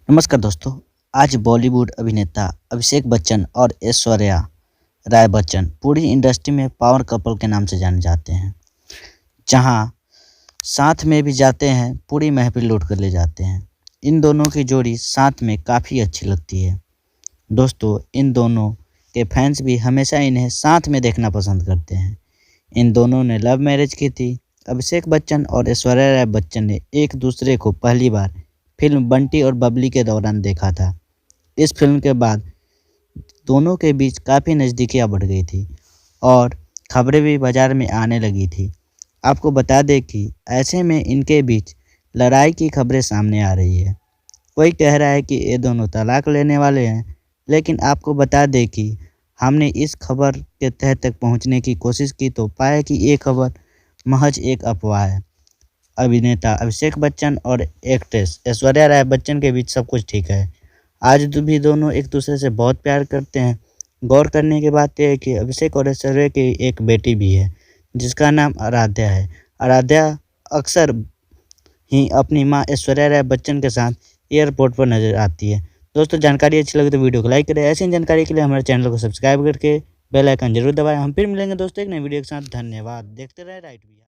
नमस्कार दोस्तों। आज बॉलीवुड अभिनेता अभिषेक बच्चन और ऐश्वर्या राय बच्चन पूरी इंडस्ट्री में पावर कपल के नाम से जाने जाते हैं। जहां साथ में भी जाते हैं, पूरी महफिल लूट कर ले जाते हैं। इन दोनों की जोड़ी साथ में काफ़ी अच्छी लगती है। दोस्तों, इन दोनों के फैंस भी हमेशा इन्हें साथ में देखना पसंद करते हैं। इन दोनों ने लव मैरिज की थी। अभिषेक बच्चन और ऐश्वर्या राय बच्चन ने एक दूसरे को पहली बार फिल्म बंटी और बबली के दौरान देखा था। इस फिल्म के बाद दोनों के बीच काफ़ी नज़दीकियाँ बढ़ गई थी और खबरें भी बाज़ार में आने लगी थी। आपको बता दें कि ऐसे में इनके बीच लड़ाई की खबरें सामने आ रही है। कोई कह रहा है कि ये दोनों तलाक लेने वाले हैं, लेकिन आपको बता दें कि हमने इस खबर के तह तक पहुंचने की कोशिश की तो पाया कि ये खबर महज एक अफवाह है। अभिनेता अभिषेक बच्चन और एक्ट्रेस ऐश्वर्या राय बच्चन के बीच सब कुछ ठीक है। आज भी दोनों एक दूसरे से बहुत प्यार करते हैं। गौर करने की बात यह है कि अभिषेक और ऐश्वर्या की एक बेटी भी है, जिसका नाम आराध्या है। आराध्या अक्सर ही अपनी मां ऐश्वर्या राय बच्चन के साथ एयरपोर्ट पर नजर आती है। दोस्तों, जानकारी अच्छी लगे तो वीडियो को लाइक करें। ऐसी जानकारी के लिए हमारे चैनल को सब्सक्राइब करके बेल आइकन जरूर दबाएं। हम फिर मिलेंगे दोस्तों एक नई वीडियो के साथ। धन्यवाद। देखते रहे राइट भी।